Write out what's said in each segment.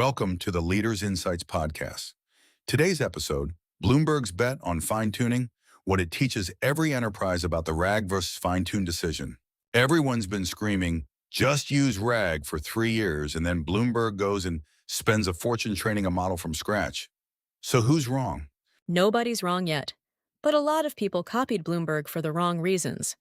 Welcome to the Leaders Insights podcast. Today's episode, Bloomberg's bet on fine-tuning, what it teaches every enterprise about the RAG versus fine-tune decision. Everyone's been screaming, just use RAG for 3 years, and then Bloomberg goes and spends a fortune training a model from scratch. So who's wrong? Nobody's wrong yet, but a lot of people copied Bloomberg for the wrong reasons.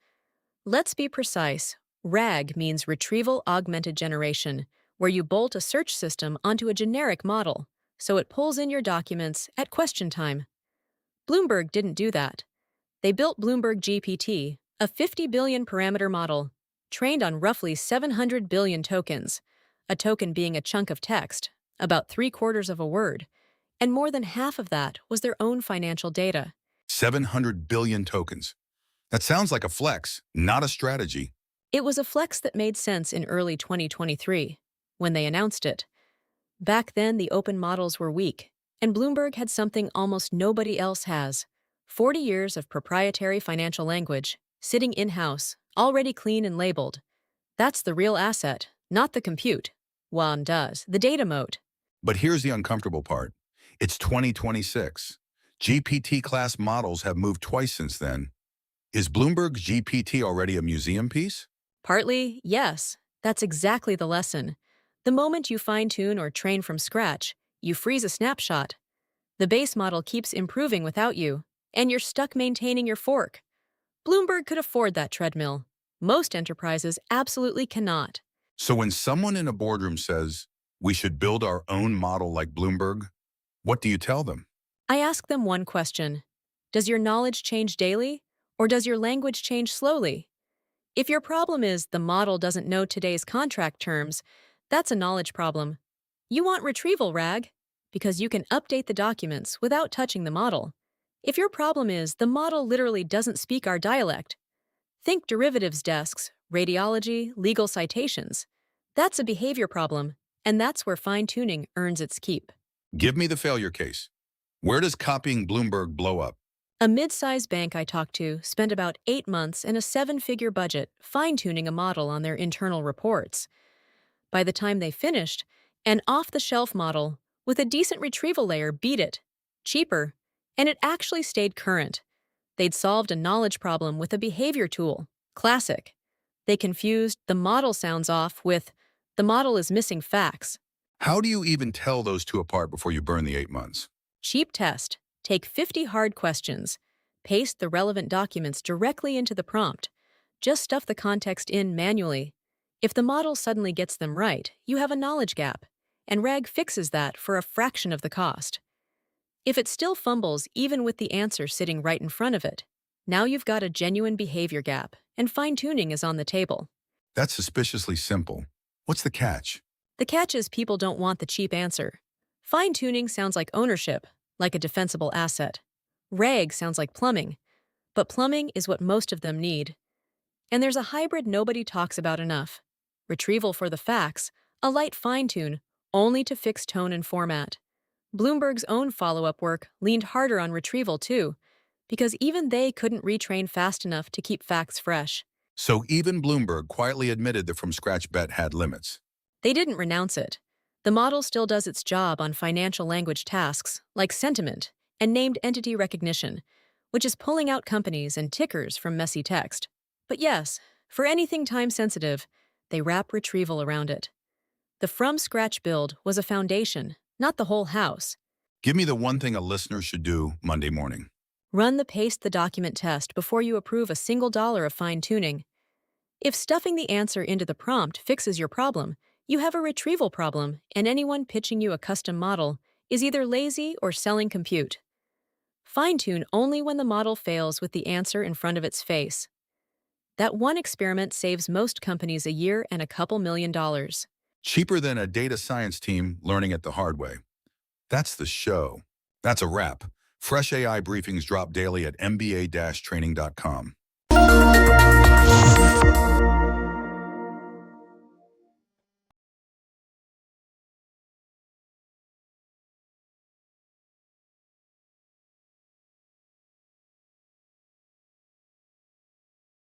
Let's be precise. RAG means Retrieval Augmented Generation, where you bolt a search system onto a generic model, so it pulls in your documents at question time. Bloomberg didn't do that. They built Bloomberg GPT, a 50 billion parameter model, trained on roughly 700 billion tokens, a token being a chunk of text, about 3/4 of a word, and more than half of that was their own financial data. 700 billion tokens. That sounds like a flex, not a strategy. It was a flex that made sense in early 2023, when they announced it. Back then, the open models were weak, and Bloomberg had something almost nobody else has: 40 years of proprietary financial language, sitting in-house, already clean and labeled. That's the real asset, not the compute. One does, the data moat. But here's the uncomfortable part. It's 2026. GPT-class models have moved twice since then. Is Bloomberg's GPT already a museum piece? Partly, yes. That's exactly the lesson. The moment you fine-tune or train from scratch, you freeze a snapshot. The base model keeps improving without you, and you're stuck maintaining your fork. Bloomberg could afford that treadmill. Most enterprises absolutely cannot. So when someone in a boardroom says, we should build our own model like Bloomberg, what do you tell them? I ask them one question. Does your knowledge change daily, or does your language change slowly? If your problem is the model doesn't know today's contract terms, that's a knowledge problem. You want retrieval RAG, because you can update the documents without touching the model. If your problem is the model literally doesn't speak our dialect, think derivatives desks, radiology, legal citations. That's a behavior problem, and that's where fine-tuning earns its keep. Give me the failure case. Where does copying Bloomberg blow up? A mid-sized bank I talked to spent about 8 months and a 7-figure budget fine-tuning a model on their internal reports. By the time they finished, an off-the-shelf model with a decent retrieval layer beat it, cheaper, and it actually stayed current. They'd solved a knowledge problem with a behavior tool, classic. They confused "the model sounds off" with "the model is missing facts." How do you even tell those two apart before you burn the 8 months? Cheap test. Take 50 hard questions. Paste the relevant documents directly into the prompt. Just stuff the context in manually. If the model suddenly gets them right, you have a knowledge gap, and RAG fixes that for a fraction of the cost. If it still fumbles even with the answer sitting right in front of it, now you've got a genuine behavior gap, and fine-tuning is on the table. That's suspiciously simple. What's the catch? The catch is people don't want the cheap answer. Fine-tuning sounds like ownership, like a defensible asset. RAG sounds like plumbing, but plumbing is what most of them need. And there's a hybrid nobody talks about enough. Retrieval for the facts, a light fine-tune, only to fix tone and format. Bloomberg's own follow-up work leaned harder on retrieval too, because even they couldn't retrain fast enough to keep facts fresh. So even Bloomberg quietly admitted the from-scratch bet had limits. They didn't renounce it. The model still does its job on financial language tasks, like sentiment and named entity recognition, which is pulling out companies and tickers from messy text. But yes, for anything time-sensitive, they wrap retrieval around it. The from-scratch build was a foundation, not the whole house. Give me the one thing a listener should do Monday morning. Run the paste the document test before you approve a single dollar of fine-tuning. If stuffing the answer into the prompt fixes your problem, you have a retrieval problem, and anyone pitching you a custom model is either lazy or selling compute. Fine-tune only when the model fails with the answer in front of its face. That one experiment saves most companies a year and a couple $1 million. Cheaper than a data science team learning it the hard way. That's the show. That's a wrap. Fresh AI briefings drop daily at mba-training.com.